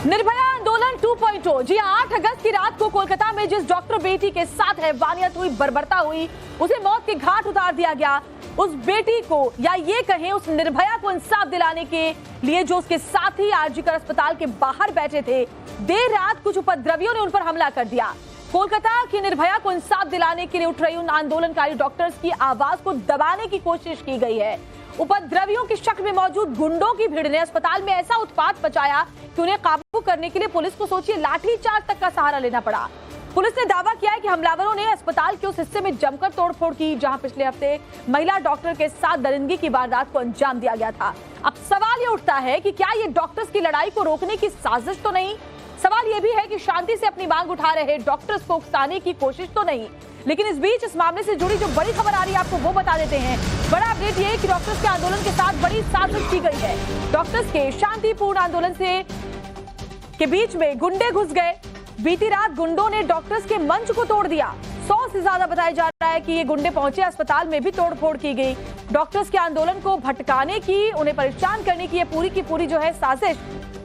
निर्भया आंदोलन 2.0। जी 8 अगस्त की रात को कोलकाता में जिस डॉक्टर बेटी के साथ हैवानियत हुई, बर्बरता हुई, उसे मौत के घाट उतार दिया गया। उस बेटी को या ये कहें उस निर्भया को इंसाफ दिलाने के लिए जो उसके साथी आरजीकर अस्पताल के बाहर बैठे थे, देर रात कुछ उपद्रवियों ने उन पर हमला कर दिया। कोलकाता की निर्भया को इंसाफ दिलाने के लिए उठ रही उन आंदोलनकारी डॉक्टर्स की आवाज को दबाने की कोशिश की गई है। उपद्रवियों की शक्ल में मौजूद गुंडों की भीड़ ने अस्पताल में ऐसा उत्पात मचाया कि उन्हें काबू करने के लिए पुलिस को सोचिए लाठीचार्ज तक का सहारा लेना पड़ा। पुलिस ने दावा किया है कि हमलावरों ने अस्पताल के उस हिस्से में जमकर तोड़फोड़ की जहां पिछले हफ्ते महिला डॉक्टर के साथ दरिंदगी की वारदात को अंजाम दिया गया था। अब सवाल ये उठता है कि क्या ये डॉक्टर्स की लड़ाई को रोकने की साजिश तो नहीं? सवाल ये भी है कि शांति से अपनी मांग उठा रहे डॉक्टर्स को उकसाने की कोशिश तो नहीं? लेकिन इस बीच इस मामले से जुड़ी जो बड़ी खबर आ रही है आपको वो बता देते हैं। बड़ा अपडेट ये है कि डॉक्टर्स के आंदोलन के साथ बड़ी साजिश की गई है। डॉक्टर्स के शांतिपूर्ण आंदोलन के बीच में गुंडे घुस गए। बीती रात गुंडों ने डॉक्टर्स के मंच को तोड़ दिया। 100 से ज्यादा बताया जा रहा है कि ये गुंडे पहुंचे, अस्पताल में भी तोड़फोड़ की गई। डॉक्टर्स के आंदोलन को भटकाने की, उन्हें परेशान करने की ये पूरी की पूरी जो है साजिश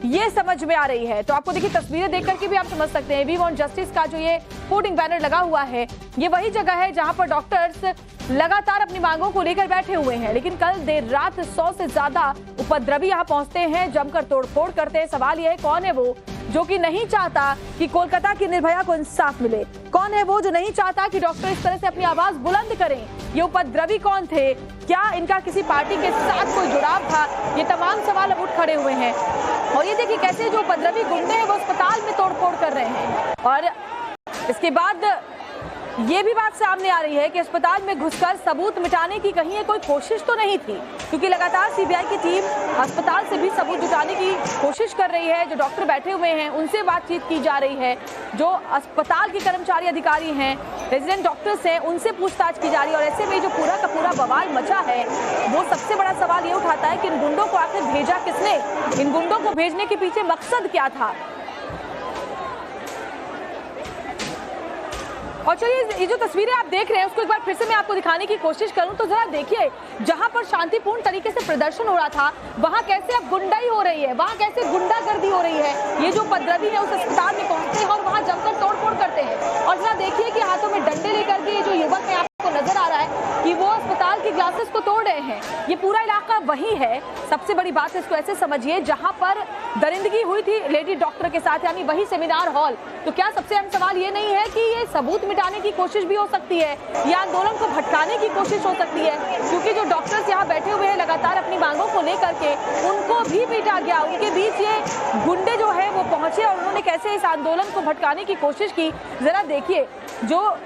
ये समझ में आ रही है। तो आपको देखिए तस्वीरें देख करके भी आप समझ सकते हैं। वी वांट जस्टिस का जो ये होर्डिंग बैनर लगा हुआ है, ये वही जगह है जहां पर डॉक्टर्स लगातार अपनी मांगों को लेकर बैठे हुए हैं। लेकिन कल देर रात 100 से ज्यादा उपद्रवी यहां पहुंचते हैं, जमकर तोड़फोड़ करते हैं। सवाल यह है कौन है वो जो कि नहीं चाहता कि कोलकाता की निर्भया को इंसाफ मिले? कौन है वो जो नहीं चाहता कि डॉक्टर इस तरह से अपनी आवाज बुलंद करें? ये उपद्रवी कौन थे? क्या इनका किसी पार्टी के साथ कोई जुड़ाव था? ये तमाम सवाल अब उठ खड़े हुए हैं। और ये देखिए कैसे जो उपद्रवी गुंडे हैं वो अस्पताल में तोड़फोड़ कर रहे हैं। और इसके बाद ये भी बात सामने आ रही है कि अस्पताल में घुसकर सबूत मिटाने की कहीं ये कोई कोशिश तो नहीं थी, क्योंकि लगातार सीबीआई की टीम अस्पताल से भी सबूत जुटाने की कोशिश कर रही है। जो डॉक्टर बैठे हुए हैं उनसे बातचीत की जा रही है, जो अस्पताल के कर्मचारी अधिकारी हैं, रेजिडेंट डॉक्टर्स हैं, उनसे पूछताछ की जा रही है। और ऐसे में जो पूरा का पूरा बवाल मचा है वो सबसे बड़ा सवाल ये उठाता है कि इन गुंडों को आखिर भेजा किसने? इन गुंडों को भेजने के पीछे मकसद क्या था? और चलिए ये जो तस्वीरें आप देख रहे हैं उसको एक बार फिर से मैं आपको दिखाने की कोशिश करूं तो जरा देखिए, जहां पर शांतिपूर्ण तरीके से प्रदर्शन हो रहा था वहां कैसे अब गुंडाई हो रही है, वहां कैसे गुंडागर्दी हो रही है। ये जो उपद्रवी है उस अस्पताल में पहुंचते हैं और वहां जमकर तोड़फोड़ करते हैं। और जरा देखिए कि हाथों में डंडे लेकर के जो युवक है आपको नजर आ रहा है कि वो अस्पताल के ग्लासेस को तोड़ रहे हैं। ये पूरा इलाका वही है, सबसे बड़ी बात है इसको ऐसे समझिए, जहां पर दरिंदगी हुई थी लेडी डॉक्टर के साथ, यानी वही सेमिनार हॉल। तो क्या सबसे अहम सवाल ये नहीं है कि ये सबूत मिटाने की कोशिश भी हो सकती है या आंदोलन को भटकाने की कोशिश हो सकती है? क्योंकि जो डॉक्टर्स यहाँ बैठे हुए हैं लगातार अपनी मांगों को लेकर के, उनको भी पीटा गया। उनके बीच ये गुंडे जो है वो पहुंचे और उन्होंने कैसे इस आंदोलन को भटकाने की कोशिश की। जरा देखिए, जो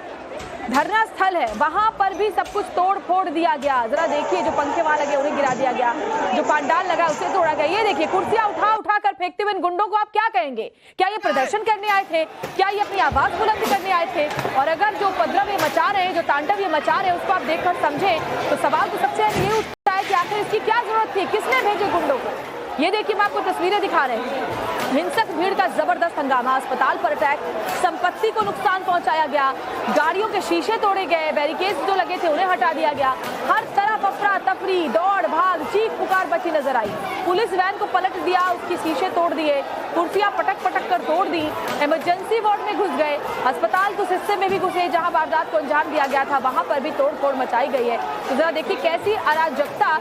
धरना स्थल है वहां पर भी सब कुछ तोड़ फोड़ दिया गया। जरा देखिए, जो पंखे वहां लगे उन्हें गिरा दिया गया, जो पंडाल लगा उसे तोड़ा गया। ये देखिए कुर्सियां उठा उठा कर फेंकते हुए इन गुंडों को आप क्या कहेंगे? क्या ये प्रदर्शन करने आए थे? क्या ये अपनी आवाज बुलंद करने आए थे? और अगर जो उपद्रव ये मचा रहे हैं, जो तांडव ये मचा रहे हैं, उसको आप देखकर समझें तो सवाल तो सबसे ये उठता है कि आखिर इसकी क्या जरूरत थी? किसने भेजे गुंडों को? ये देखिए, मैं आपको तस्वीरें दिखा रहे हैं। हिंसक भीड़ का जबरदस्त हंगामा, अस्पताल पर अटैक, संपत्ति को नुकसान पहुंचाया गया, गाड़ियों के शीशे तोड़े गए, बैरिकेड्स जो लगे थे उन्हें हटा दिया गया। हर तरफ अफरा तफरी, दौड़ भाग, चीख पुकार बची नजर आई। पुलिस वैन को पलट दिया, उसके शीशे तोड़ दिए, कुर्सियां पटक पटक कर तोड़ दी, इमरजेंसी वार्ड में घुस गए, अस्पताल के उस हिस्से में भी घुसे जहां वारदात को अंजाम दिया गया था, वहां पर भी तोड़फोड़ मचाई गई है। तो जरा देखिए कैसी अराजकता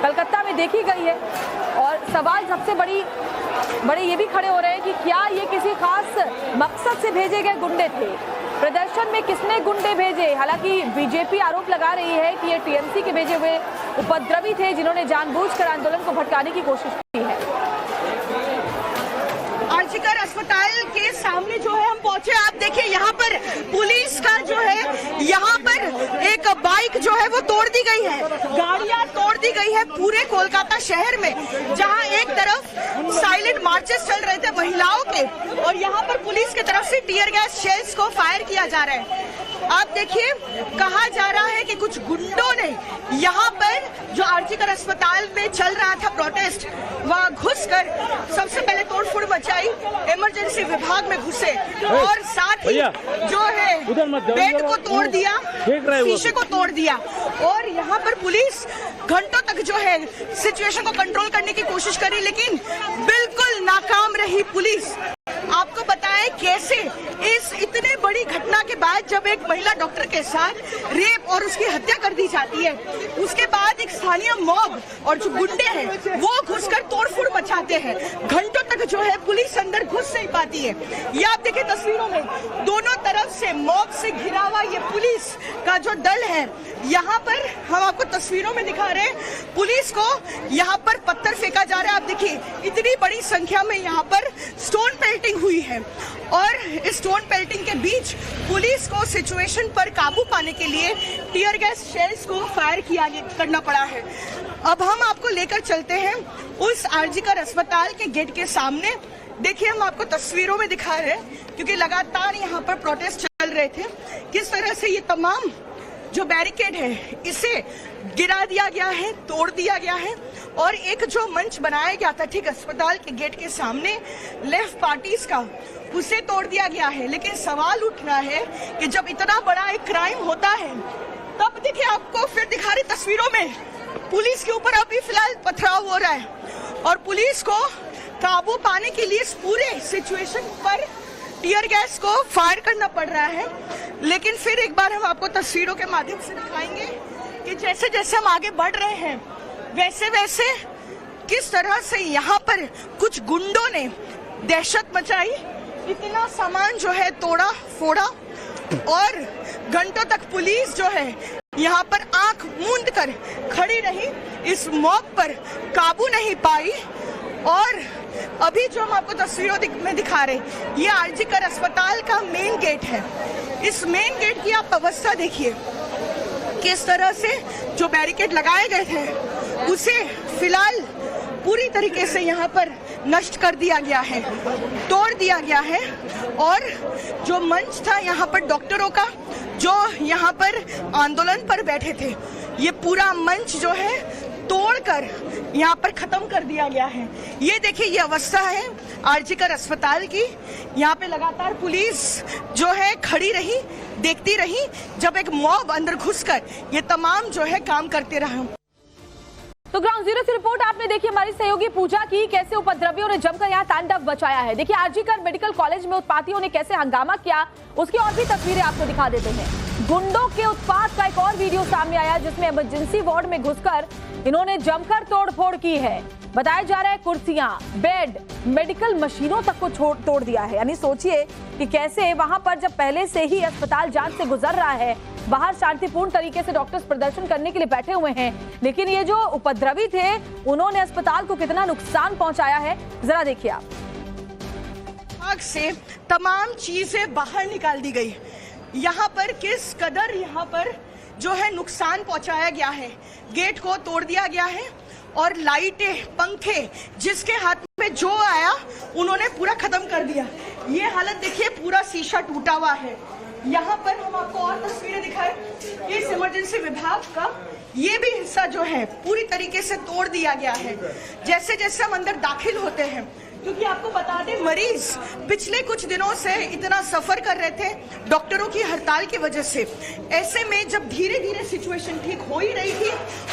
कलकत्ता में देखी गई है। और सवाल सबसे बड़े ये भी खड़े हो रहे हैं कि क्या ये किसी खास मकसद से भेजे गए गुंडे थे? प्रदर्शन में किसने गुंडे भेजे? हालांकि बीजेपी आरोप लगा रही है कि ये टीएमसी के भेजे हुए उपद्रवी थे जिन्होंने जानबूझकर आंदोलन को भटकाने की कोशिश की है। आरजीकर अस्पताल के सामने जो है हम पहुंचे। आप देखिए यहाँ पर पुलिस का जो है, यहाँ पर एक बाइक जो है वो तोड़ दी गई है, गाड़ियां तोड़ दी गई है पूरे कोलकाता शहर में, जहाँ एक तरफ साइलेंट मार्चेस चल रहे थे महिलाओं के और यहाँ पर पुलिस की तरफ से टीयर गैस शेल्स को फायर किया जा रहा है। आप देखिए, कहा जा रहा है कि कुछ गुंडों ने यहाँ पर जो आरजीकर अस्पताल में चल रहा था प्रोटेस्ट, वहाँ घुसकर सबसे पहले तोड़फोड़ मचाई, इमरजेंसी विभाग में घुसे और साथ ही जो है बेड को तोड़ दिया, शीशे को तोड़ दिया। और यहाँ पर पुलिस घंटों तक जो है सिचुएशन को कंट्रोल करने की कोशिश करी, लेकिन बिल्कुल नाकाम रही पुलिस। आपको बताएं कैसे इस इतने बड़ी घटना के बाद जब एक महिला डॉक्टर के साथ रेप और उसकी हत्या कर दी जाती है, उसके बाद एक स्थानीय मॉब और जो गुंडे हैं वो घुसकर तोड़फोड़ मचाते हैं। घंटों तक जो है पुलिस अंदर घुस नहीं पाती है। ये आप देखिए तस्वीरों में, दोनों तरफ से मॉब से घिरा हुआ ये पुलिस का जो दल है। यहाँ पर हम आपको तस्वीरों में दिखा रहे हैं पुलिस को यहाँ पर पत्थर फेंका जा रहा है। आप देखिए इतनी बड़ी संख्या में यहाँ पर स्टोन पेल्टिंग हुई है और इस स्टोन पेल्टिंग के बीच पुलिस को सिचुएशन पर काबू पाने के लिए टीयर गैस शेल्स को फायर करना पड़ा है। अब हम आपको लेकर चलते हैं उस आरजीकर अस्पताल के गेट के सामने। देखिए हम आपको तस्वीरों में दिखा रहे हैं क्योंकि लगातार यहाँ पर प्रोटेस्ट चल रहे थे, किस तरह से ये तमाम जो बैरिकेड है इसे गिरा दिया गया है, तोड़ दिया गया है और एक जो मंच बनाया गया था ठीक अस्पताल के गेट के सामने लेफ्ट पार्टीज का, उसे तोड़ दिया गया है। लेकिन सवाल उठ रहा है कि जब इतना बड़ा एक क्राइम होता है तब देखिए आपको फिर दिखा रही तस्वीरों में पुलिस के ऊपर अभी फिलहाल पथराव हो रहा है और पुलिस को काबू पाने के लिए इस पूरे सिचुएशन पर टीयर गैस को फायर करना पड़ रहा है। लेकिन फिर एक बार हम आपको तस्वीरों के माध्यम से दिखाएंगे कि जैसे जैसे हम आगे बढ़ रहे हैं वैसे वैसे किस तरह से यहाँ पर कुछ गुंडों ने दहशत मचाई, इतना सामान जो है तोड़ा फोड़ा और घंटों तक पुलिस जो है यहाँ पर आंख मूंद कर खड़ी रही, इस मॉब पर काबू नहीं पाई। और अभी जो हम आपको तस्वीरों में दिखा रहे हैं ये आरजीकर अस्पताल का मेन गेट है। इस मेन गेट की आप अवस्था देखिए, किस तरह से जो बैरिकेड लगाए गए थे उसे फिलहाल पूरी तरीके से यहाँ पर नष्ट कर दिया गया है, तोड़ दिया गया है। और जो मंच था यहाँ पर डॉक्टरों का, जो यहाँ पर आंदोलन पर बैठे थे, ये पूरा मंच जो है तोड़कर यहाँ पर खत्म कर दिया गया है। ये देखिए ये अवस्था है आरजीकर अस्पताल की। यहाँ पे लगातार पुलिस जो है खड़ी रही, देखती रही जब एक मॉब अंदर घुसकर ये तमाम जो है काम करते रहे। तो ग्राउंड जीरो से रिपोर्ट आपने देखी हमारी सहयोगी पूजा की, कैसे उपद्रवियों ने जमकर यहाँ तांडव बचाया है। देखिए आरजीकर मेडिकल कॉलेज में उत्पातियों ने कैसे हंगामा किया, उसकी और भी तस्वीरें आपको दिखा देते हैं। गुंडों के उत्पात का एक और वीडियो सामने आया जिसमें इमरजेंसी वार्ड में घुसकर इन्होंने जमकर तोड़फोड़ की है। बताया जा रहा है कुर्सियां, बेड, मेडिकल मशीनों तक को तोड़ दिया है। यानी सोचिए कि कैसे वहां पर जब पहले से ही अस्पताल जांच से गुजर रहा है, बाहर शांतिपूर्ण तरीके से डॉक्टर्स प्रदर्शन करने के लिए बैठे हुए हैं, लेकिन ये जो उपद्रवी थे उन्होंने अस्पताल को कितना नुकसान पहुंचाया है जरा देखिए आप। आग से तमाम चीजें बाहर निकाल दी गई। यहाँ पर किस कदर यहाँ पर जो है नुकसान पहुंचाया गया है, गेट को तोड़ दिया गया है और लाइटें, पंखे जिसके हाथ में जो आया उन्होंने पूरा खत्म कर दिया। ये हालत देखिए, पूरा शीशा टूटा हुआ है। यहाँ पर हम आपको और तस्वीरें दिखाएं, इस इमरजेंसी विभाग का ये भी हिस्सा जो है पूरी तरीके से तोड़ दिया गया है। जैसे जैसे हम अंदर दाखिल होते हैं, क्योंकि आपको बता दें मरीज पिछले कुछ दिनों से इतना सफर कर रहे थे डॉक्टरों की हड़ताल की वजह से। ऐसे में जब धीरे धीरे सिचुएशन ठीक हो ही रही थी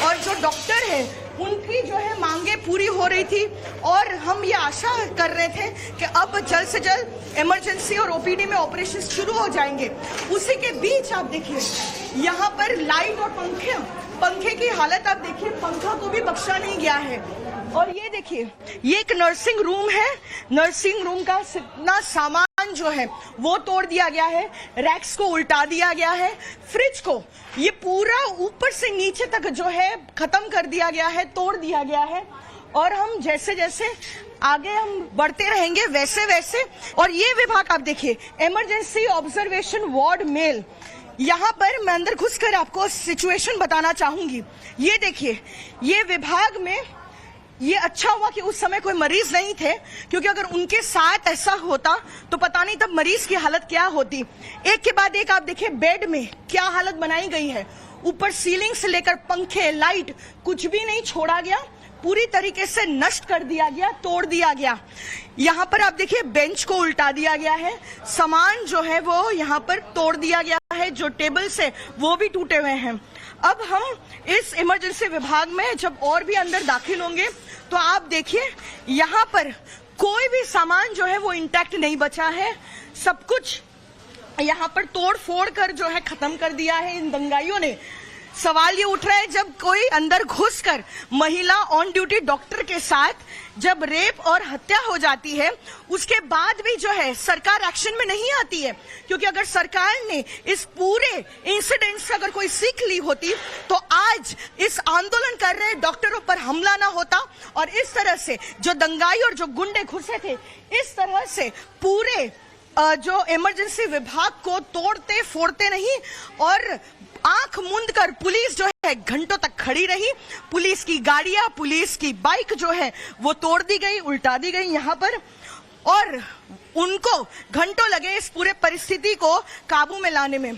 और जो डॉक्टर है उनकी जो है मांगे पूरी हो रही थी और हम ये आशा कर रहे थे कि अब जल्द से जल्द इमरजेंसी और ओपीडी में ऑपरेशन शुरू हो जाएंगे। उसी के बीच आप देखिए यहाँ पर लाइट और पंखे की हालत आप देखिए, पंखा को भी बख्शा नहीं गया है। और ये देखिए ये एक नर्सिंग रूम है, नर्सिंग रूम का इतना सामान जो है वो तोड़ दिया गया है, रैक्स को उल्टा दिया गया है, फ्रिज को ये पूरा ऊपर से नीचे तक जो है खत्म कर दिया गया है, तोड़ दिया गया है। और हम जैसे जैसे आगे हम बढ़ते रहेंगे वैसे वैसे। और ये विभाग आप देखिए, इमरजेंसी ऑब्जर्वेशन वार्ड मेल, यहाँ पर मैं अंदर घुसकर आपको सिचुएशन बताना चाहूंगी। ये देखिए ये विभाग में ये अच्छा हुआ कि उस समय कोई मरीज नहीं थे, क्योंकि अगर उनके साथ ऐसा होता तो पता नहीं तब मरीज की हालत क्या होती। एक के बाद एक आप देखिए बेड में क्या हालत बनाई गई है, ऊपर सीलिंग से लेकर पंखे, लाइट कुछ भी नहीं छोड़ा गया, पूरी तरीके से नष्ट कर दिया गया, तोड़ दिया गया। यहाँ पर आप देखिए बेंच को उल्टा दिया गया है, सामान जो है वो यहाँ पर तोड़ दिया गया है, जो टेबल से वो भी टूटे हुए हैं। अब हम इस इमरजेंसी विभाग में जब और भी अंदर दाखिल होंगे तो आप देखिए यहाँ पर कोई भी सामान जो है वो इंटैक्ट नहीं बचा है। सब कुछ यहाँ पर तोड़ फोड़ कर जो है खत्म कर दिया है इन दंगाइयों ने। सवाल ये उठ रहा है, जब कोई अंदर घुसकर महिला ऑन ड्यूटी डॉक्टर के साथ जब रेप और हत्या हो जाती है, उसके बाद भी जो है सरकार एक्शन में नहीं आती है। क्योंकि अगर सरकार ने इस पूरे इंसिडेंट से अगर कोई सीख ली होती तो आज इस आंदोलन कर रहे डॉक्टरों पर हमला ना होता और इस तरह से जो दंगाई और जो गुंडे घुसे थे, इस तरह से पूरे जो इमरजेंसी विभाग को तोड़ते फोड़ते नहीं और आंख मूंद कर पुलिस जो है घंटों तक खड़ी रही। पुलिस की गाड़ियां, पुलिस की बाइक जो है वो तोड़ दी गई, उल्टा दी गई यहाँ पर, और उनको घंटों लगे इस पूरे परिस्थिति को काबू में लाने में।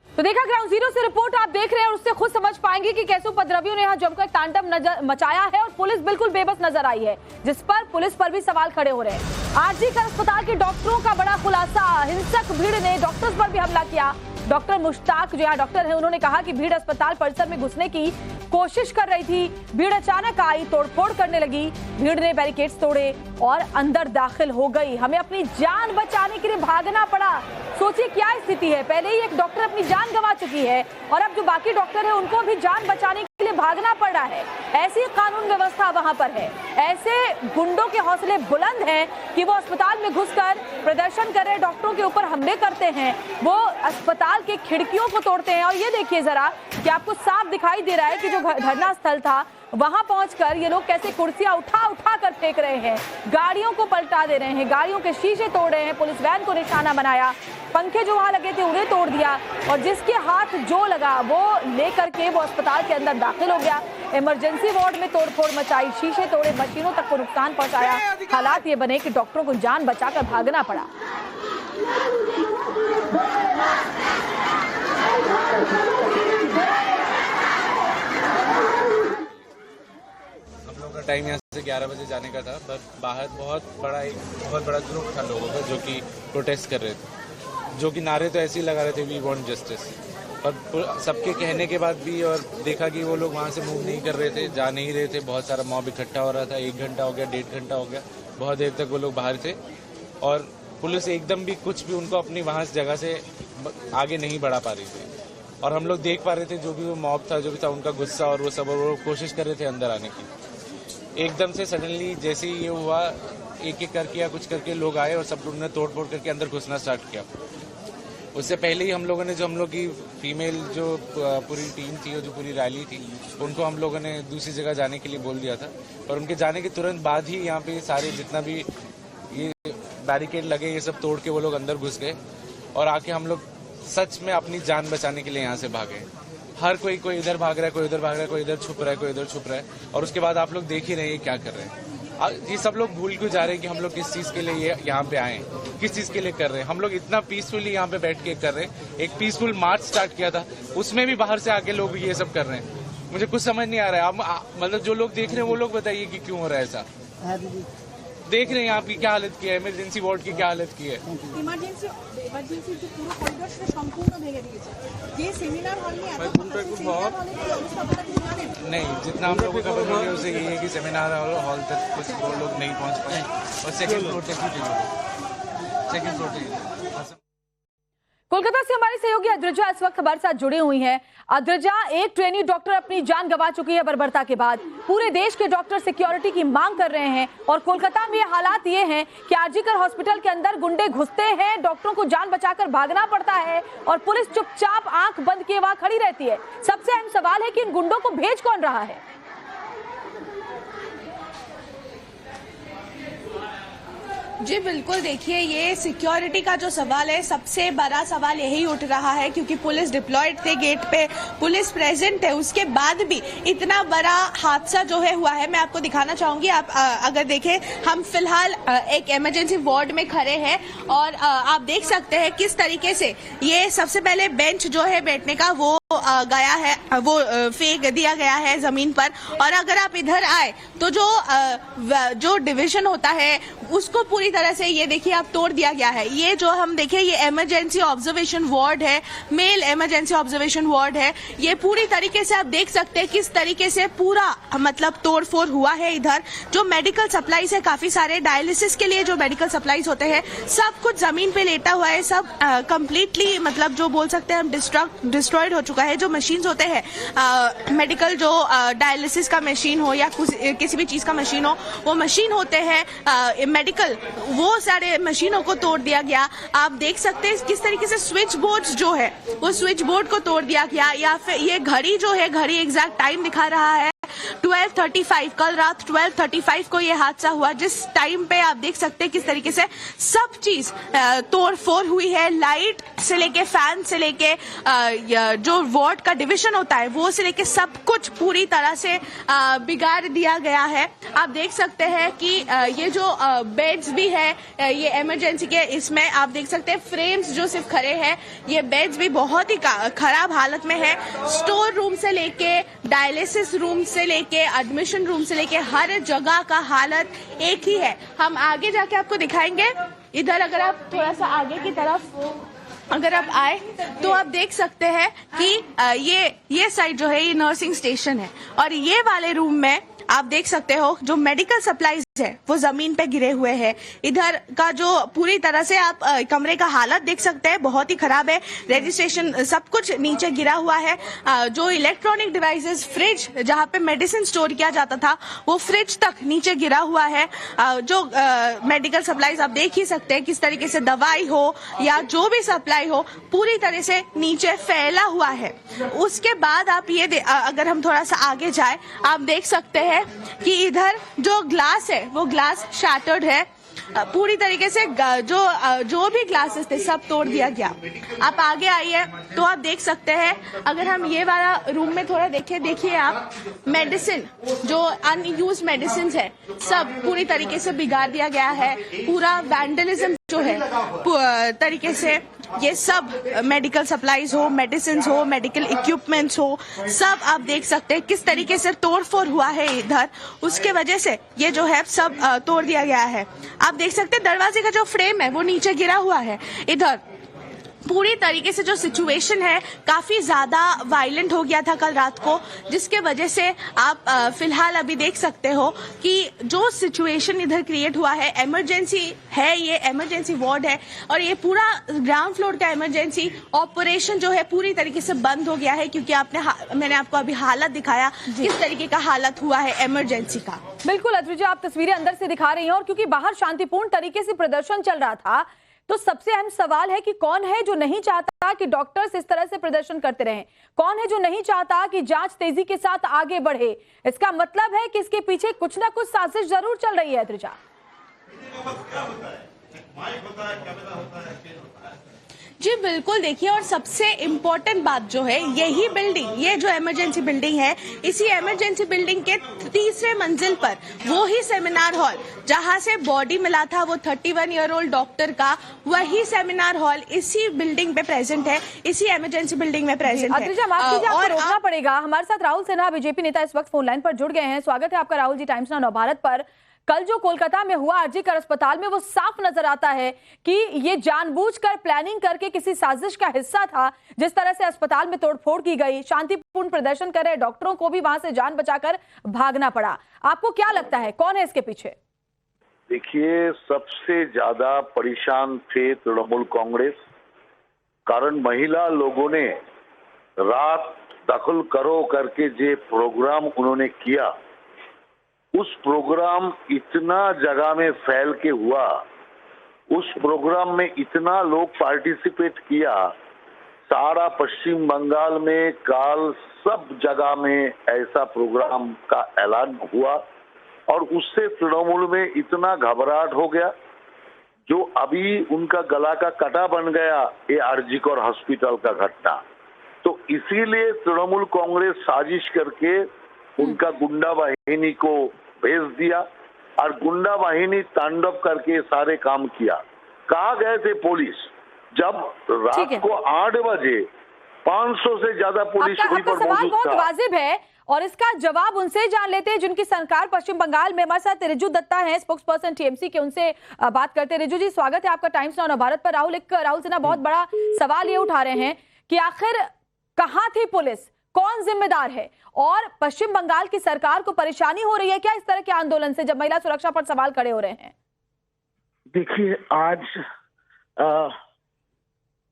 तो देखा ग्राउंड जीरो से रिपोर्ट आप देख रहे हैं और उससे खुद समझ पाएंगे कि कैसे उपद्रवियों ने यहाँ जमकर तांडव मचाया है और पुलिस बिल्कुल बेबस नजर आई है, जिस पर पुलिस पर भी सवाल खड़े हो रहे हैं। आरजी कर अस्पताल के डॉक्टरों का बड़ा खुलासा, हिंसक भीड़ ने डॉक्टर्स पर भी हमला किया। डॉक्टर मुश्ताक जो यहाँ डॉक्टर है, उन्होंने कहा कि भीड़ अस्पताल परिसर में घुसने की कोशिश कर रही थी। भीड़ अचानक आई, तोड़फोड़ करने लगी। भीड़ ने बैरिकेड्स तोड़े और अंदर दाखिल हो गई। हमें अपनी जान बचाने के लिए भागना पड़ा। सोचिए क्या स्थिति है, पहले ही एक डॉक्टर अपनी जान गंवा चुकी है और अब जो बाकी डॉक्टर है उनको भी जान बचाने के लिए भागना पड़ रहा है। ऐसी कानून व्यवस्था वहां पर है। ऐसे गुंडों के हौसले बुलंद हैं कि वो अस्पताल में घुसकर प्रदर्शन कर रहे डॉक्टरों के ऊपर हमले करते हैं, वो अस्पताल के खिड़कियों को तोड़ते हैं। और ये देखिए जरा कि आपको साफ दिखाई दे रहा है कि जो धरना स्थल था वहां पहुंचकर ये लोग कैसे कुर्सियां उठा उठा कर फेंक रहे हैं, गाड़ियों को पलटा दे रहे हैं, गाड़ियों के शीशे तोड़ रहे हैं, पुलिस वैन को निशाना बनाया, पंखे जो वहां लगे थे उन्हें तोड़ दिया और जिसके हाथ जो लगा वो लेकर के वो अस्पताल के अंदर दाखिल हो गया। इमरजेंसी वार्ड में तोड़फोड़ मचाई, शीशे तोड़े, मशीनों तक को नुकसान पहुंचाया। हालात ये बने कि डॉक्टरों को जान बचाकर भागना पड़ा। टाइम यहाँ से 11 बजे जाने का था, पर बाहर बहुत बड़ा ग्रुप था लोगों का जो कि प्रोटेस्ट कर रहे थे, जो कि नारे तो ऐसे ही लगा रहे थे, वी वांट जस्टिस। और सबके कहने के बाद भी और देखा कि वो लोग वहाँ से मूव नहीं कर रहे थे, जा नहीं रहे थे। बहुत सारा मॉब इकट्ठा हो रहा था, 1 घंटा हो गया, 1.5 घंटा हो गया, बहुत देर तक वो लोग बाहर थे और पुलिस एकदम भी कुछ भी उनको अपनी वहाँ जगह से आगे नहीं बढ़ा पा रही थी। और हम लोग देख पा रहे थे जो भी वो मॉब था, जो भी था, उनका गुस्सा और वो सब, और वो कोशिश कर रहे थे अंदर आने की। एकदम से सडनली जैसे ही ये हुआ, एक एक करके या कुछ करके लोग आए और सब लोगों ने तोड़ फोड़ करके अंदर घुसना स्टार्ट किया। उससे पहले ही हम लोगों ने, जो हम लोग की फीमेल जो पूरी टीम थी और जो पूरी रैली थी, उनको हम लोगों ने दूसरी जगह जाने के लिए बोल दिया था। और उनके जाने के तुरंत बाद ही यहाँ पे सारे जितना भी ये बैरिकेड लगे ये सब तोड़ के वो लोग अंदर घुस गए और आके हम लोग सच में अपनी जान बचाने के लिए यहाँ से भागे। हर कोई इधर भाग रहा है, कोई उधर भाग रहा है, कोई इधर छुप रहा है, कोई इधर छुप रहा है। और उसके बाद आप लोग देख ही रहे हैं क्या कर रहे हैं। ये सब लोग भूल क्यों जा रहे हैं कि हम लोग किस चीज़ के लिए यहाँ पे आए, किस चीज़ के लिए कर रहे हैं। हम लोग इतना पीसफुली यहाँ पे बैठ के कर रहे हैं। एक पीसफुल मार्च स्टार्ट किया था, उसमें भी बाहर से आके लोग ये सब कर रहे हैं। मुझे कुछ समझ नहीं आ रहा है। आप मतलब जो लोग देख रहे हैं वो लोग बताइए कि क्यों हो रहा है ऐसा। देख रहे हैं यहाँ की क्या हालत की है, इमरजेंसी वार्ड की क्या हालत की है। इमरजेंसी जो পুরো করিডোরটা সম্পূর্ণ ভেঙে দিয়েছে। যে সেমিনার হল में आता नहीं, जितना हम लोगों का खबर है उसे यही है कि सेमिनार हॉल तक कुछ वो लोग नहीं पहुंच पाए और सेकंड फ्लोर तक ही कोलकाता से हमारी सहयोगी अद्रिजा इस वक्त हमारे साथ जुड़ी हुई हैं। अद्रिजा, एक ट्रेनी डॉक्टर अपनी जान गंवा चुकी है बर्बरता के बाद। पूरे देश के डॉक्टर सिक्योरिटी की मांग कर रहे हैं और कोलकाता में हालात ये हैं कि आरजीकर हॉस्पिटल के अंदर गुंडे घुसते हैं, डॉक्टरों को जान बचाकर भागना पड़ता है और पुलिस चुपचाप आंख बंद किए वहां खड़ी रहती है। सबसे अहम सवाल है कि इन गुंडों को भेज कौन रहा है? जी बिल्कुल, देखिए ये सिक्योरिटी का जो सवाल है, सबसे बड़ा सवाल यही उठ रहा है क्योंकि पुलिस डिप्लॉयड थे गेट पे, पुलिस प्रेजेंट है, उसके बाद भी इतना बड़ा हादसा जो है हुआ है। मैं आपको दिखाना चाहूंगी। आप अगर देखें, हम फिलहाल एक इमरजेंसी वार्ड में खड़े हैं और आप देख सकते हैं किस तरीके से ये सबसे पहले बेंच जो है बैठने का वो गया है, वो फेंक दिया गया है जमीन पर। और अगर आप इधर आए तो जो डिवीजन होता है उसको पूरी तरह से ये देखिए आप तोड़ दिया गया है। ये जो हम देखिए ये इमरजेंसी ऑब्जर्वेशन वार्ड है, मेल इमरजेंसी ऑब्जर्वेशन वार्ड है। ये पूरी तरीके से आप देख सकते हैं किस तरीके से पूरा मतलब तोड़फोड़ हुआ है। इधर जो मेडिकल सप्लाईज है, काफी सारे डायलिसिस के लिए जो मेडिकल सप्लाईज होते हैं, सब कुछ जमीन पे लेटा हुआ है। सब कंप्लीटली मतलब जो बोल सकते हैं हम डिस्ट्रॉयड हो चुका है। जो मशीन्स होते हैं मेडिकल, जो डायलिसिस का मशीन हो या किसी भी चीज का मशीन हो, वो मशीन होते हैं मेडिकल, वो सारे मशीनों को तोड़ दिया गया। आप देख सकते हैं किस तरीके से स्विच बोर्ड्स जो है वो स्विच बोर्ड को तोड़ दिया गया। या फिर ये घड़ी जो है, घड़ी एग्जैक्ट टाइम दिखा रहा है 12:35, कल रात 12:35 को ये हादसा हुआ, जिस टाइम पे आप देख सकते हैं किस तरीके से सब चीज तोड़-फोड़ हुई है। लाइट से लेके फैन से लेके जो वार्ड का डिवीजन होता है वो से लेके सब कुछ पूरी तरह से बिगाड़ दिया गया है। आप देख सकते हैं कि ये जो बेड्स भी है ये इमरजेंसी के, इसमें आप देख सकते हैं फ्रेम्स जो सिर्फ खड़े हैं, ये बेड्स भी बहुत ही खराब हालत में है। स्टोर रूम से लेके डायलिसिस रूम से लेके एडमिशन रूम से लेके हर जगह का हालत एक ही है। हम आगे जाके आपको दिखाएंगे। इधर अगर आप थोड़ा सा आगे की तरफ अगर आप आए तो आप देख सकते हैं कि ये साइड जो है ये नर्सिंग स्टेशन है, और ये वाले रूम में आप देख सकते हो जो मेडिकल सप्लाईज है वो जमीन पे गिरे हुए हैं। इधर का जो पूरी तरह से आप कमरे का हालत देख सकते हैं, बहुत ही खराब है। रजिस्ट्रेशन सब कुछ नीचे गिरा हुआ है। जो इलेक्ट्रॉनिक डिवाइसेस, फ्रिज जहां पे मेडिसिन स्टोर किया जाता था वो फ्रिज तक नीचे गिरा हुआ है। जो मेडिकल सप्लाईज आप देख ही सकते हैं किस तरीके से दवाई हो या जो भी सप्लाई हो पूरी तरह से नीचे फैला हुआ है। उसके बाद आप ये अगर हम थोड़ा सा आगे जाए आप देख सकते हैं कि इधर जो ग्लास है वो ग्लास शैटर्ड है पूरी तरीके से। जो भी ग्लासेस थे सब तोड़ दिया गया। आप आगे आइए तो आप देख सकते हैं, अगर हम ये वाला रूम में थोड़ा देखिए आप मेडिसिन, जो अनयूज मेडिसिन है सब पूरी तरीके से बिगाड़ दिया गया है। पूरा वैंडलिज्म जो है तरीके से ये सब मेडिकल सप्लाईज हो, मेडिसिन हो, मेडिकल इक्विपमेंट्स हो, सब आप देख सकते हैं किस तरीके से तोड़फोड़ हुआ है इधर। उसके वजह से ये जो है सब तोड़ दिया गया है। आप देख सकते हैं दरवाजे का जो फ्रेम है वो नीचे गिरा हुआ है। इधर पूरी तरीके से जो सिचुएशन है काफी ज्यादा वायलेंट हो गया था कल रात को, जिसके वजह से आप फिलहाल अभी देख सकते हो कि जो सिचुएशन इधर क्रिएट हुआ है, इमरजेंसी है, ये इमरजेंसी वार्ड है और ये पूरा ग्राउंड फ्लोर का इमरजेंसी ऑपरेशन जो है पूरी तरीके से बंद हो गया है, क्योंकि मैंने आपको अभी हालत दिखाया किस तरीके का हालत हुआ है इमरजेंसी का। बिल्कुल अद्रि जी, आप तस्वीरें अंदर से दिखा रही हैं और क्योंकि बाहर शांतिपूर्ण तरीके से प्रदर्शन चल रहा था तो सबसे अहम सवाल है कि कौन है जो नहीं चाहता कि डॉक्टर्स इस तरह से प्रदर्शन करते रहें, कौन है जो नहीं चाहता कि जांच तेजी के साथ आगे बढ़े। इसका मतलब है कि इसके पीछे कुछ ना कुछ साजिश जरूर चल रही है। त्रिजा जी बिल्कुल, देखिए और सबसे इम्पोर्टेंट बात जो है यही बिल्डिंग, ये जो इमरजेंसी बिल्डिंग है, इसी इमरजेंसी बिल्डिंग के तीसरे मंजिल पर वो ही सेमिनार हॉल जहां से बॉडी मिला था वो 31 ईयर ओल्ड डॉक्टर का, वही सेमिनार हॉल इसी बिल्डिंग पे प्रेजेंट है, इसी इमरजेंसी बिल्डिंग में प्रेजेंट है। माफ कीजिए, आपको रोकना पड़ेगा। हमारे साथ राहुल सिन्हा बीजेपी नेता इस वक्त फोन लाइन पर जुड़ गए हैं। स्वागत है आपका राहुल जी टाइम्स नाउ नवभारत पर। कल जो कोलकाता में हुआ आरजीकर अस्पताल में वो साफ नजर आता है कि ये जानबूझकर प्लानिंग करके किसी साजिश का हिस्सा था। जिस तरह से अस्पताल में तोड़फोड़ की गई, शांतिपूर्ण प्रदर्शन कर रहे डॉक्टरों को भी वहां से जान बचाकर भागना पड़ा। आपको क्या लगता है कौन है इसके पीछे? देखिए, सबसे ज्यादा परेशान थे तृणमूल कांग्रेस, कारण महिला लोगों ने रात दखल करो करके जो प्रोग्राम उन्होंने किया, उस प्रोग्राम इतना जगह में फैल के हुआ, उस प्रोग्राम में इतना लोग पार्टिसिपेट किया, सारा पश्चिम बंगाल में काल सब जगह में ऐसा प्रोग्राम का ऐलान हुआ और उससे तृणमूल में इतना घबराहट हो गया, जो अभी उनका गला का कटा बन गया ये आरजीकर हॉस्पिटल का घटना। तो इसीलिए तृणमूल कांग्रेस साजिश करके उनका गुंडा वाहिनी को भेज दिया और गुंडा वाहिनी तांडव करके सारे काम किया। कहा गए थे पुलिस, जब रात को 8 बजे 500 से ज्यादा पुलिस वहीं पर मौजूद था। बहुत वाजिब है और इसका जवाब उनसे जान लेते हैं जिनकी सरकार पश्चिम बंगाल में। हमारे साथ रिजू दत्ता हैं, स्पोक्स पर्सन टीएमसी के, उनसे बात करते हैं। रिजू जी, स्वागत है आपका टाइम्स नाउ भारत पर। राहुल सिन्हा बहुत बड़ा सवाल ये उठा रहे हैं कि आखिर कहां थी पुलिस, कौन जिम्मेदार है, और पश्चिम बंगाल की सरकार को परेशानी हो रही है क्या इस तरह के आंदोलन से, जब महिला सुरक्षा पर सवाल खड़े हो रहे हैं? देखिए, आज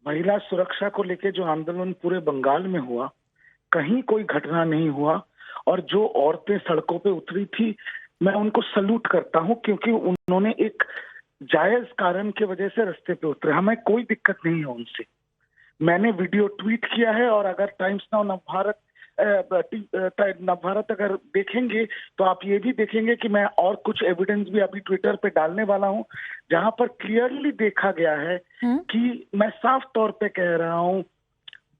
महिला सुरक्षा को लेकर जो आंदोलन पूरे बंगाल में हुआ, कहीं कोई घटना नहीं हुआ, और जो औरतें सड़कों पे उतरी थी, मैं उनको सल्यूट करता हूं, क्योंकि उन्होंने एक जायज कारण की वजह से रास्ते पे उतरे। हमें कोई दिक्कत नहीं है उनसे। मैंने वीडियो ट्वीट किया है, और अगर टाइम्स नाउ नवभारत अगर देखेंगे तो आप ये भी देखेंगे कि मैं और कुछ एविडेंस भी अभी ट्विटर पे डालने वाला हूं, जहां पर क्लियरली देखा गया है कि मैं साफ तौर पे कह रहा हूं,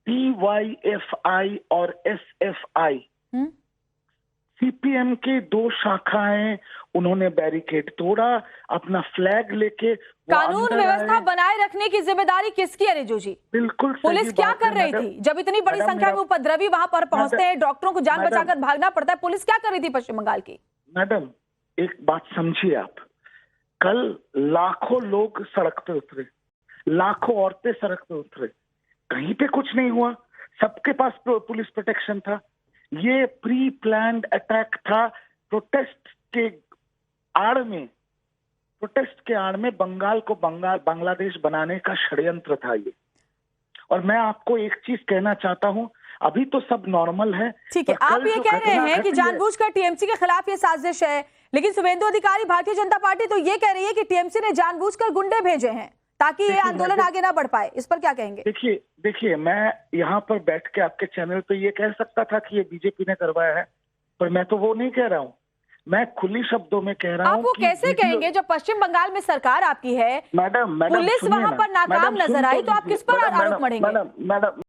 DYFI और SFI सीपीएम के 2 शाखाएं, उन्होंने बैरिकेड तोड़ा, अपना फ्लैग लेके कानून व्यवस्था बनाए रखने की जिम्मेदारी किसकी है रिजू जी? बिल्कुल पुलिस क्या कर रही थी जब इतनी बड़ी संख्या में उपद्रवी वहां पर पहुंचते हैं, डॉक्टरों को जान बचाकर भागना पड़ता है? पुलिस क्या कर रही थी पश्चिम बंगाल की? मैडम, एक बात समझिए आप, कल लाखों लोग सड़क पे उतरे, लाखों औरतें सड़क पे उतरे, कहीं पे कुछ नहीं हुआ, सबके पास पुलिस प्रोटेक्शन था। ये प्री प्लान्ड अटैक था, प्रोटेस्ट के आड़ में बंगाल को बांग्लादेश बनाने का षड्यंत्र था ये। और मैं आपको एक चीज कहना चाहता हूं, अभी तो सब नॉर्मल है। ठीक है, आप ये कह रहे हैं कि जानबूझकर टीएमसी के खिलाफ ये साजिश है, लेकिन शुभेंदु अधिकारी भारतीय जनता पार्टी तो ये कह रही है कि टीएमसी ने जानबूझकर गुंडे भेजे हैं ताकि ये आंदोलन आगे ना बढ़ पाए। इस पर क्या कहेंगे? देखिए, मैं यहाँ पर बैठ के आपके चैनल पे ये कह सकता था कि ये बीजेपी ने करवाया है, पर मैं तो वो नहीं कह रहा हूँ। मैं खुली शब्दों में कह रहा हूँ। आप वो कैसे कहेंगे जब पश्चिम बंगाल में सरकार आपकी है, मैडम पुलिस वहां पर नाकाम नजर आई, तो आप किस पर आरोप मढ़ेंगे?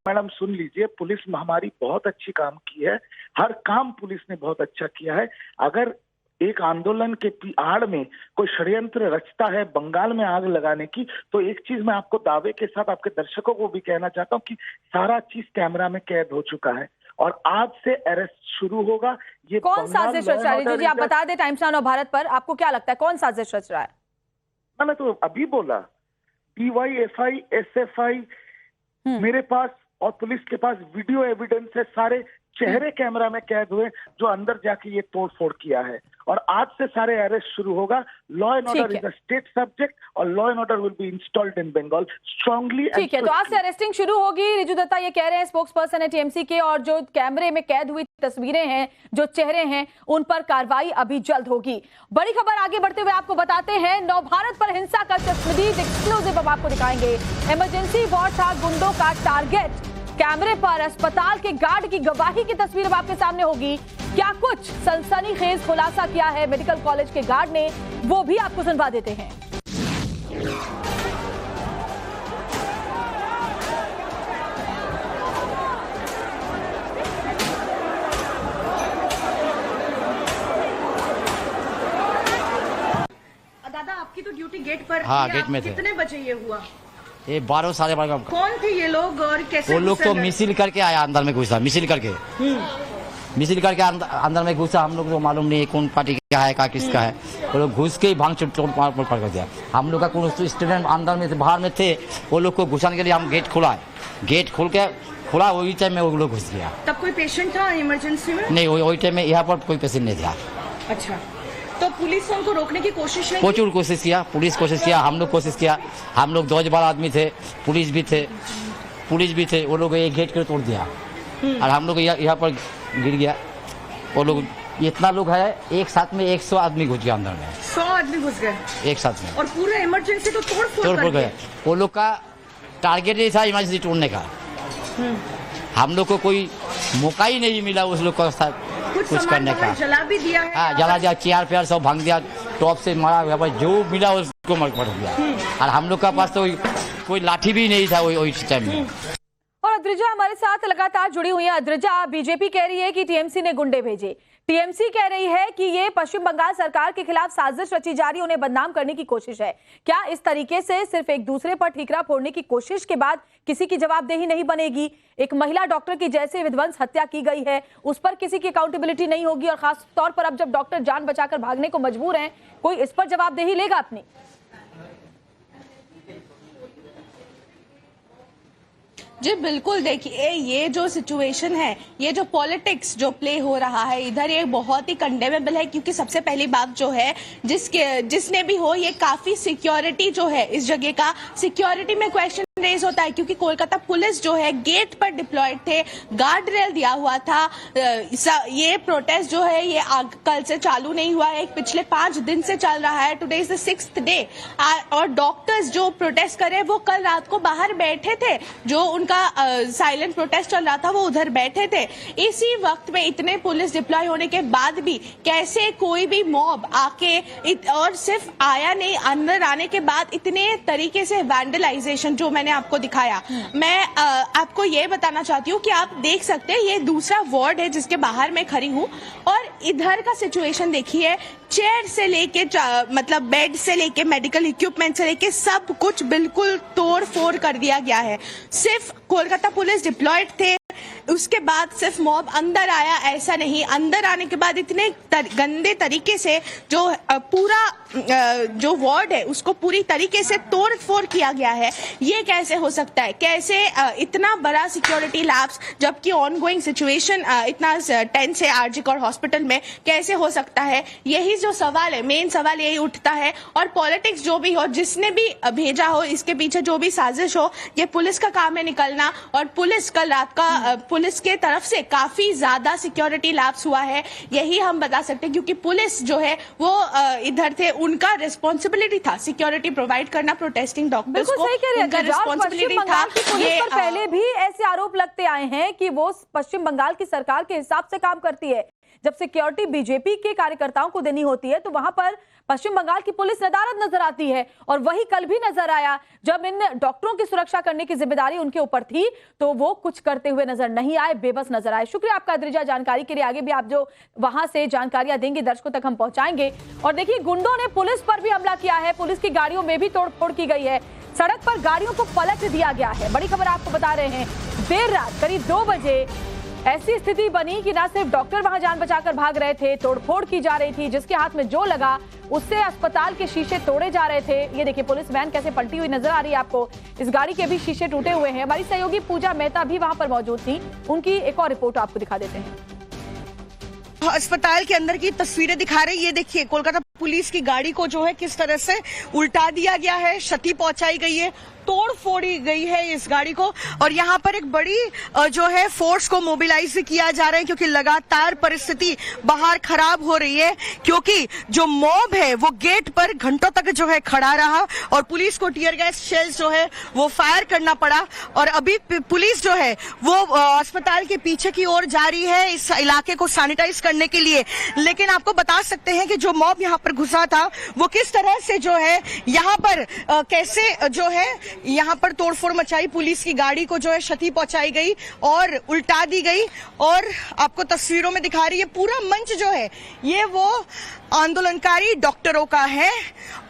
मैडम सुन लीजिए, पुलिस हमारी बहुत अच्छी काम की है, हर काम पुलिस ने बहुत अच्छा किया है। अगर एक आंदोलन के आड़ में कोई षड्यंत्र रचता है बंगाल में आग लगाने की, तो एक चीज मैं आपको दावे के साथ आपके दर्शकों को भी कहना चाहता हूँ कि सारा चीज कैमरा में कैद हो चुका है, और आज से अरेस्ट शुरू होगा। ये कौन साजिश रच रहा है जी? आप बता दें टाइम्स नाउ भारत पर, आपको क्या लगता है कौन साजिश रच रहा है? मैंने तो अभी बोला, DYFI SFI मेरे पास और पुलिस के पास वीडियो एविडेंस है, सारे चेहरे कैमरा में कैद हुए जो अंदर जाके ये तोड़फोड़ किया है, और आज से सारे अरेस्ट शुरू होगा। Law and order is a state subject, और law and order will be installed in Bengal strongly. ठीक है, तो आज से अरेस्टिंग शुरू होगी। रिजू दत्ता ये कह रहे हैं, स्पोक्स पर्सन है टीएमसी के, और जो कैमरे में कैद हुई तस्वीरें हैं, जो चेहरे हैं, उन पर कार्रवाई अभी जल्द होगी। बड़ी खबर आगे बढ़ते हुए आपको बताते हैं, नवभारत पर हिंसा का चश्मदीद एक्सक्लूसिव अब आपको दिखाएंगे। इमरजेंसी वार्ड था गुंडों का टारगेट, कैमरे पर अस्पताल के गार्ड की गवाही की तस्वीर अब आपके सामने होगी। क्या कुछ सनसनीखेज खुलासा किया है मेडिकल कॉलेज के गार्ड ने, वो भी आपको सुनवा देते हैं। दादा, आपकी तो ड्यूटी गेट पर, हाँ, गेट में थे। कितने बजे ये हुआ? ये 12 साढ़े 12 का। कौन थे ये लोग और कैसे? वो लोग तो मिसिल करके आया, अंदर में घुसा, मिसिल करके अंदर में घुसा। हम लोग को मालूम नहीं कौन पार्टी का है, का किसका है। वो लोग घुस के ही भांग चोट कर दिया। हम लोग का कोई स्टूडेंट अंदर में बाहर में थे, वो लोग को घुसाने के लिए हम गेट खोला, गेट खोल के खुला, वही टाइम में वो लोग घुस गया। तब कोई पेशेंट था इमरजेंसी में? नहीं, वही टाइम में यहाँ पर कोई पेशेंट नहीं था। अच्छा, तो पुलिस ने उनको रोकने की कोशिश नहीं? प्रचुर कोशिश किया, पुलिस कोशिश किया, हम लोग कोशिश किया। हम लोग 2 आदमी थे, पुलिस भी थे। वो लोग एक गेट को तोड़ दिया, और हम लोग यहाँ पर गिर गया। वो लोग इतना लोग है, एक साथ में 100 आदमी घुस गया अंदर में। 100 आदमी घुस गए एक साथ में, और पूरा इमरजेंसी तो तोड़ गए। वो लोग का टारगेट ही था इमरजेंसी तोड़ने का। हम लोग को कोई मौका ही नहीं मिला उस लोग का साथ कुछ करने का। जला भी दिया है? हाँ, जला दिया, चेयर पेयर सब भांग दिया, टॉप से मारा, जो मिला उसको मार दिया। और हम लोग का पास तो कोई लाठी भी नहीं था वही टाइम में। और अद्रिजा हमारे साथ लगातार जुड़ी हुई है। अद्रिजा, बीजेपी कह रही है कि टीएमसी ने गुंडे भेजे, टीएमसी कह रही है कि ये पश्चिम बंगाल सरकार के खिलाफ साजिश रची जा रही, उन्हें बदनाम करने की कोशिश है। क्या इस तरीके से सिर्फ एक दूसरे पर ठीकरा फोड़ने की कोशिश के बाद किसी की जवाबदेही नहीं बनेगी? एक महिला डॉक्टर की जैसे विध्वंस हत्या की गई है, उस पर किसी की अकाउंटेबिलिटी नहीं होगी, और खास तौर पर अब जब डॉक्टर जान बचाकर भागने को मजबूर हैं, कोई इस पर जवाबदेही लेगा अपनी? जी बिल्कुल, देखिए ये जो सिचुएशन है, ये जो पॉलिटिक्स जो प्ले हो रहा है इधर, ये बहुत ही कंडेमेबल है। क्योंकि सबसे पहली बात जो है, जिसने भी हो, ये काफी सिक्योरिटी जो है इस जगह का, सिक्योरिटी में क्वेश्चन रेज होता है। क्योंकि कोलकाता पुलिस जो है गेट पर डिप्लॉयड थे, गार्ड रेल दिया हुआ था। ये प्रोटेस्ट जो है ये कल से चालू नहीं हुआ है, पिछले 5 दिन से चल रहा है। Today is the 6th day. और डॉक्टर्स जो प्रोटेस्ट कर रहे हैं वो कल रात को बाहर बैठे थे, जो उनका साइलेंट प्रोटेस्ट चल रहा था वो उधर बैठे थे। इसी वक्त में इतने पुलिस डिप्लॉय होने के बाद भी कैसे कोई भी मॉब आके और सिर्फ आया नहीं, अंदर आने के बाद इतने तरीके से वैंडलाइजेशन जो मैंने आपको दिखाया। मैं आपको ये बताना चाहती हूँ कि आप देख सकते हैं ये दूसरा वार्ड है जिसके बाहर मैं खड़ी हूँ, और इधर का सिचुएशन देखिए। चेयर से लेके मतलब बेड से लेके मेडिकल इक्विपमेंट से लेके सब कुछ बिल्कुल तोड़ फोड़ कर दिया गया है। सिर्फ कोलकाता पुलिस डिप्लॉयड थे, उसके बाद सिर्फ मॉब अंदर आया ऐसा नहीं, अंदर आने के बाद इतने गंदे तरीके से जो पूरा जो वार्ड है उसको पूरी तरीके से तोड़ फोड़ किया गया है। ये कैसे हो सकता है? कैसे इतना बड़ा सिक्योरिटी लैप्स, जबकि ऑनगोइंग सिचुएशन इतना टेंस है आरजी कौर हॉस्पिटल में, कैसे हो सकता है? यही जो सवाल है, मेन सवाल यही उठता है। और पॉलिटिक्स जो भी हो, जिसने भी भेजा हो, इसके पीछे जो भी साजिश हो, ये पुलिस का काम है निकलना। और पुलिस कल रात का पुलिस के तरफ से काफी ज्यादा सिक्योरिटी लैप्स हुआ है, यही हम बता सकते हैं। क्योंकि पुलिस जो है वो इधर थे, उनका रिस्पॉन्सिबिलिटी था सिक्योरिटी प्रोवाइड करना प्रोटेस्टिंग डॉक्टर्स को, उनका रिस्पॉन्सिबिलिटी था। पुलिस पर पहले भी ऐसे आरोप लगते आए हैं कि वो पश्चिम बंगाल की सरकार के हिसाब से काम करती है। जब सिक्योरिटी बीजेपी के कार्यकर्ताओं को देनी होती है तो वहां पर पश्चिम बंगाल की पुलिस नदारद नजर आती है। और वही कल भी नजर आया, जब इन डॉक्टरों की सुरक्षा करने की जिम्मेदारी उनके ऊपर थी तो वो कुछ करते हुए नजर नहीं आए, बेबस नजर आए। शुक्रिया आपका अद्रिजा, जानकारी के लिए। आगे भी आप जो वहां से जानकारियां देंगे दर्शकों तक हम पहुंचाएंगे। और देखिए, गुंडों ने पुलिस पर भी हमला किया है, पुलिस की गाड़ियों में भी तोड़फोड़ की गई है, सड़क पर गाड़ियों को पलट दिया गया है। बड़ी खबर आपको बता रहे हैं, देर रात करीब 2 बजे ऐसी स्थिति बनी कि न सिर्फ डॉक्टर वहां जान बचाकर भाग रहे थे, तोड़फोड़ की जा रही थी, जिसके हाथ में जो लगा उससे अस्पताल के शीशे तोड़े जा रहे थे। ये देखिए पुलिस वैन कैसे पलटी हुई नजर आ रही है आपको, इस गाड़ी के भी शीशे टूटे हुए हैं। हमारी सहयोगी पूजा मेहता भी वहां पर मौजूद थी, उनकी एक और रिपोर्ट आपको दिखा देते हैं। अस्पताल के अंदर की तस्वीरें दिखा रही, ये देखिए कोलकाता पुलिस की गाड़ी को जो है किस तरह से उल्टा दिया गया है, क्षति पहुंचाई गई है, तोड़ फोड़ी गई है इस गाड़ी को। और यहाँ पर एक बड़ी जो है फोर्स को मोबिलाइज किया जा रहा है, क्योंकि लगातार परिस्थिति बाहर खराब हो रही है। क्योंकि जो मॉब है वो गेट पर घंटों तक जो है खड़ा रहा और पुलिस को टीयर गैस शेल्स जो है वो फायर करना पड़ा। और अभी पुलिस जो है वो अस्पताल के पीछे की ओर जा रही है इस इलाके को सैनिटाइज करने के लिए। लेकिन आपको बता सकते हैं कि जो मॉब यहाँ पर घुसा था वो किस तरह से जो है यहाँ पर कैसे जो है यहाँ पर तोड़फोड़ मचाई, पुलिस की गाड़ी को जो है क्षति पहुंचाई गई और उल्टा दी गई। और आपको तस्वीरों में दिखा रही है, पूरा मंच जो है ये वो आंदोलनकारी डॉक्टरों का है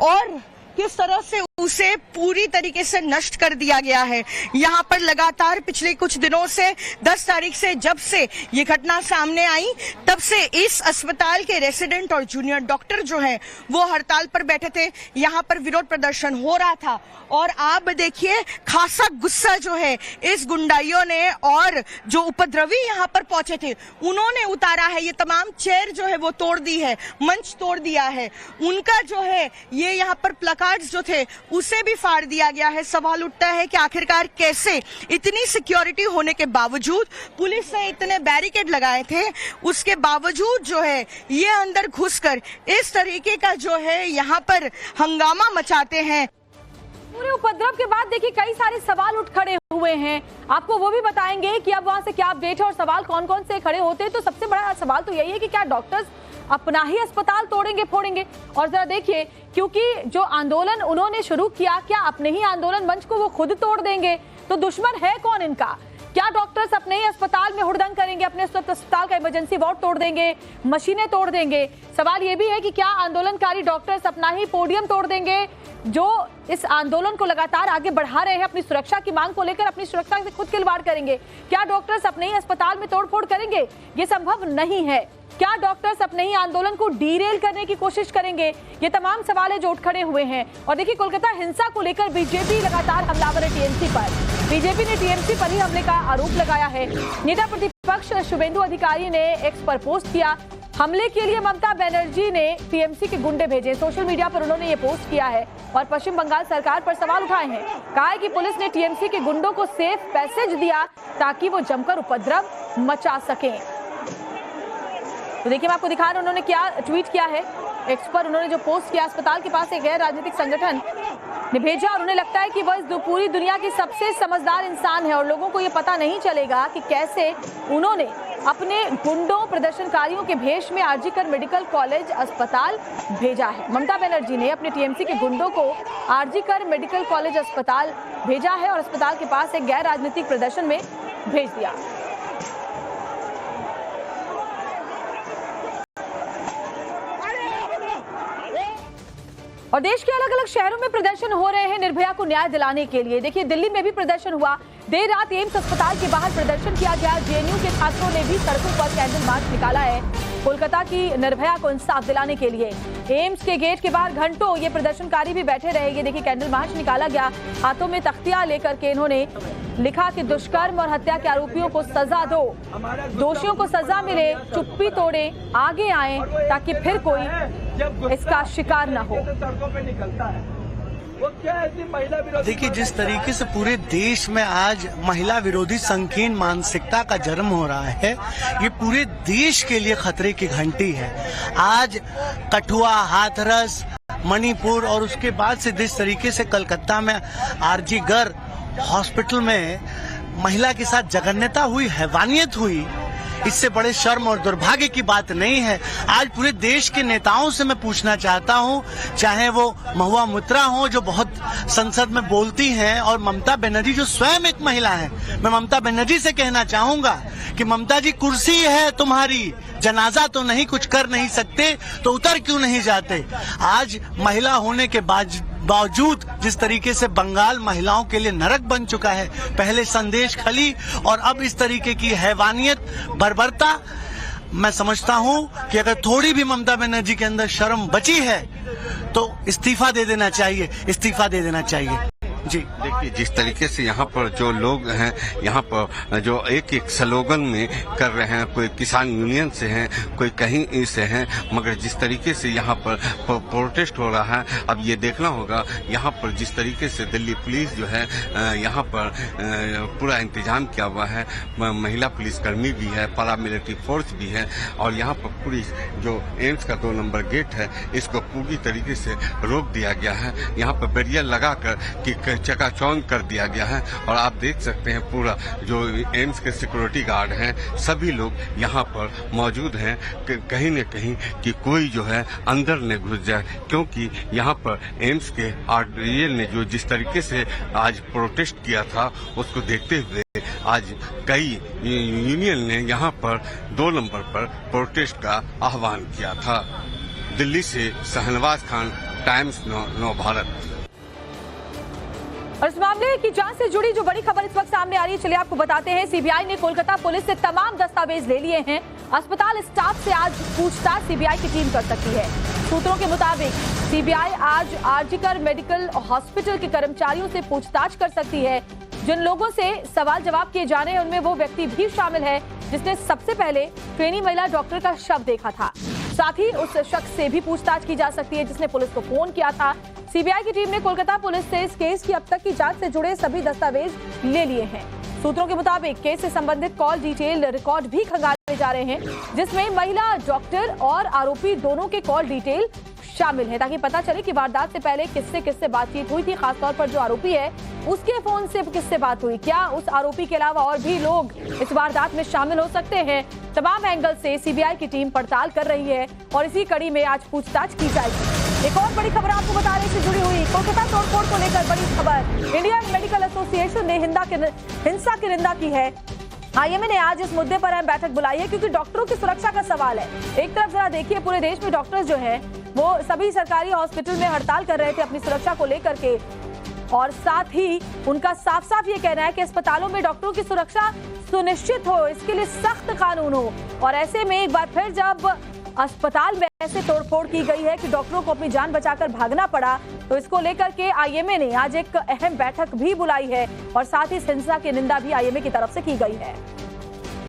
और किस तरह से उसे पूरी तरीके से नष्ट कर दिया गया है। यहाँ पर लगातार पिछले कुछ दिनों से 10 तारीख से जब से ये घटना सामने आई तब से इस अस्पताल के रेसिडेंट और जूनियर डॉक्टर जो है वो हड़ताल पर बैठे थे। यहाँ पर विरोध प्रदर्शन हो रहा था और आप देखिए खासा गुस्सा जो है इस गुंडाइयों ने और जो उपद्रवी यहाँ पर पहुंचे थे उन्होंने उतारा है। ये तमाम चेयर जो है वो तोड़ दी है, मंच तोड़ दिया है, उनका जो है ये यहाँ पर प्लकार्ड्स जो थे उसे भी फाड़ दिया गया है। सवाल उठता है कि आखिरकार कैसे इतनी सिक्योरिटी होने के बावजूद, पुलिस ने इतने बैरिकेड लगाए थे, उसके बावजूद जो है ये अंदर घुसकर इस तरीके का जो है यहाँ पर हंगामा मचाते हैं। पूरे उपद्रव के बाद देखिए कई सारे सवाल उठ खड़े हुए हैं, आपको वो भी बताएंगे कि अब वहां से क्या अपडेट है और सवाल कौन कौन से खड़े होते हैं। तो सबसे बड़ा सवाल तो यही है कि क्या डॉक्टर्स अपना ही अस्पताल तोड़ेंगे फोड़ेंगे? और जरा देखिए, क्योंकि जो आंदोलन उन्होंने शुरू किया, क्या अपने ही आंदोलन मंच को वो खुद तोड़ देंगे? तो दुश्मन है कौन इनका? क्या डॉक्टर्स अपने ही अस्पताल में हुड़दंग करेंगे, अपने अस्पताल का इमरजेंसी वार्ड तोड़ देंगे, मशीनें तोड़ देंगे? सवाल यह भी है कि क्या आंदोलनकारी डॉक्टर्स अपना ही पोडियम तोड़ देंगे, जो इस आंदोलन को लगातार आगे बढ़ा रहे हैं, अपनी सुरक्षा की मांग को लेकर अपनी सुरक्षा से खुद खिलवाड़ करेंगे? क्या डॉक्टर्स अपने ही अस्पताल में तोड़फोड़ करेंगे? ये संभव नहीं है। क्या डॉक्टर्स अपने ही आंदोलन को डीरेल करने की कोशिश करेंगे? ये तमाम सवाल है जो उठ खड़े हुए हैं। और देखिए, कोलकाता हिंसा को लेकर बीजेपी लगातार हमलावर है टीएमसी पर। बीजेपी ने टीएमसी पर ही हमले का आरोप लगाया है। नेता प्रतिपक्ष शुभेंदु अधिकारी ने एक्स पर पोस्ट किया। हमले के लिए ममता बनर्जी ने टीएमसी के गुंडे भेजे, सोशल मीडिया पर उन्होंने ये पोस्ट किया है और पश्चिम बंगाल सरकार पर सवाल उठाए हैं। कहा है कि पुलिस ने टीएमसी के गुंडों को सेफ पैसेज दिया ताकि वो जमकर उपद्रव मचा सकें। तो देखिए, मैं आपको दिखा रहा हूं उन्होंने क्या ट्वीट किया है। एक्स पर उन्होंने जो पोस्ट किया, अस्पताल के पास एक गैर राजनीतिक संगठन ने भेजा और उन्हें लगता है कि वह इस पूरी दुनिया की सबसे समझदार इंसान है और लोगों को ये पता नहीं चलेगा कि कैसे उन्होंने अपने गुंडों प्रदर्शनकारियों के भेष में आरजीकर मेडिकल कॉलेज अस्पताल भेजा है। ममता बनर्जी ने अपने टीएमसी के गुंडों को आरजीकर मेडिकल कॉलेज अस्पताल भेजा है और अस्पताल के पास एक गैर राजनीतिक प्रदर्शन में भेज दिया। और देश के अलग अलग शहरों में प्रदर्शन हो रहे हैं निर्भया को न्याय दिलाने के लिए। देखिए, दिल्ली में भी प्रदर्शन हुआ। देर रात एम्स अस्पताल के बाहर प्रदर्शन किया गया। जेएनयू के छात्रों ने भी सड़कों पर कैंडल मार्च निकाला है कोलकाता की निर्भया को इंसाफ दिलाने के लिए। एम्स के गेट के बाहर घंटों ये प्रदर्शनकारी भी बैठे रहे। ये देखिए, कैंडल मार्च निकाला गया। हाथों में तख्तियां लेकर के इन्होंने लिखा कि दुष्कर्म और हत्या के आरोपियों को सजा दो, दोषियों को सजा मिले, चुप्पी तोड़े, आगे आए ताकि फिर कोई इसका शिकार न हो। देखिए, जिस तरीके से पूरे देश में आज महिला विरोधी संकीर्ण मानसिकता का जन्म हो रहा है, ये पूरे देश के लिए खतरे की घंटी है। आज कठुआ, हाथरस, मणिपुर और उसके बाद से जिस तरीके से कलकत्ता में आरजीकर हॉस्पिटल में महिला के साथ जघन्यता हुई, हैवानियत हुई, इससे बड़े शर्म और दुर्भाग्य की बात नहीं है। आज पूरे देश के नेताओं से मैं पूछना चाहता हूं, चाहे वो महुआ मुत्रा हो जो बहुत संसद में बोलती हैं, और ममता बनर्जी जो स्वयं एक महिला है, मैं ममता बनर्जी से कहना चाहूंगा कि ममता जी, कुर्सी है तुम्हारी, जनाजा तो नहीं, कुछ कर नहीं सकते तो उतर क्यों नहीं जाते? आज महिला होने के बावजूद जिस तरीके से बंगाल महिलाओं के लिए नरक बन चुका है, पहले संदेश खली और अब इस तरीके की हैवानियत, बर्बरता, मैं समझता हूं कि अगर थोड़ी भी ममता बनर्जी के अंदर शर्म बची है तो इस्तीफा दे देना चाहिए, इस्तीफा दे देना चाहिए। जी देखिए, जिस तरीके से यहाँ पर जो लोग हैं, यहाँ पर जो एक एक स्लोगन में कर रहे हैं, कोई किसान यूनियन से हैं, कोई कहीं से हैं, मगर जिस तरीके से यहाँ पर प्रोटेस्ट हो रहा है, अब ये देखना होगा यहाँ पर जिस तरीके से दिल्ली पुलिस जो है यहाँ पर पूरा इंतजाम किया हुआ है, महिला पुलिसकर्मी भी है, पैरामिलिट्री फोर्स भी है, और यहाँ पर पुलिस जो एम्स का 2 नंबर गेट है, इसको पूरी तरीके से रोक दिया गया है। यहाँ पर बैरियर लगाकर कि चकाचौंध कर दिया गया है और आप देख सकते हैं पूरा जो एम्स के सिक्योरिटी गार्ड हैं, सभी लोग यहाँ पर मौजूद हैं, कहीं न कहीं कि कोई जो है अंदर न घुस जाए, क्योंकि यहाँ पर एम्स के आरडीएल ने जो जिस तरीके से आज प्रोटेस्ट किया था, उसको देखते हुए आज कई यूनियन ने यहाँ पर 2 नंबर पर प्रोटेस्ट का आह्वान किया था। दिल्ली से शहनवाज खान, टाइम्स नौ भारत। और इस मामले की जांच से जुड़ी जो बड़ी खबर इस वक्त सामने आ रही है, चलिए आपको बताते हैं। सीबीआई ने कोलकाता पुलिस से तमाम दस्तावेज ले लिए हैं। अस्पताल स्टाफ से आज पूछताछ सीबीआई की टीम कर सकती है। सूत्रों के मुताबिक सीबीआई आज आरजीकर मेडिकल हॉस्पिटल के कर्मचारियों से पूछताछ कर सकती है। जिन लोगों से सवाल जवाब किए जाने हैं, उनमें वो व्यक्ति भी शामिल है जिसने सबसे पहले ट्रेनी महिला डॉक्टर का शव देखा था। साथ ही उस शख्स से भी पूछताछ की जा सकती है जिसने पुलिस को फोन किया था। सीबीआई की टीम ने कोलकाता पुलिस से इस केस की अब तक की जांच से जुड़े सभी दस्तावेज ले लिए हैं। सूत्रों के मुताबिक केस से संबंधित कॉल डिटेल रिकॉर्ड भी खंगाले जा रहे हैं, जिसमें महिला डॉक्टर और आरोपी दोनों के कॉल डिटेल शामिल है, ताकि पता चले कि वारदात से पहले किससे बातचीत हुई थी। खासतौर पर जो आरोपी है उसके फोन से किससे बात हुई, क्या उस आरोपी के अलावा और भी लोग इस वारदात में शामिल हो सकते हैं। तमाम एंगल से सीबीआई की टीम पड़ताल कर रही है और इसी कड़ी में आज पूछताछ की जाएगी। एक और बड़ी खबर आपको बता रहे से जुड़ी हुई, कोलकाता तोड़फोड़ को लेकर बड़ी खबर। इंडियन मेडिकल एसोसिएशन ने हिंसा की निंदा की है। आईएमए ने आज इस मुद्दे पर अहम बैठक बुलाई है क्योंकि डॉक्टरों की सुरक्षा का सवाल है। एक तरफ जरा देखिए, पूरे देश में डॉक्टर्स जो हैं वो सभी सरकारी हॉस्पिटल में हड़ताल कर रहे थे अपनी सुरक्षा को लेकर के, और साथ ही उनका साफ साफ ये कहना है कि अस्पतालों में डॉक्टरों की सुरक्षा सुनिश्चित हो, इसके लिए सख्त कानून हो। और ऐसे में एक बार फिर जब अस्पताल में ऐसे तोड़फोड़ की गई है कि डॉक्टरों को अपनी जान बचाकर भागना पड़ा, तो इसको लेकर के आईएमए ने आज एक अहम बैठक भी बुलाई है और साथ ही हिंसा की निंदा भी आईएमए की तरफ से की गई है।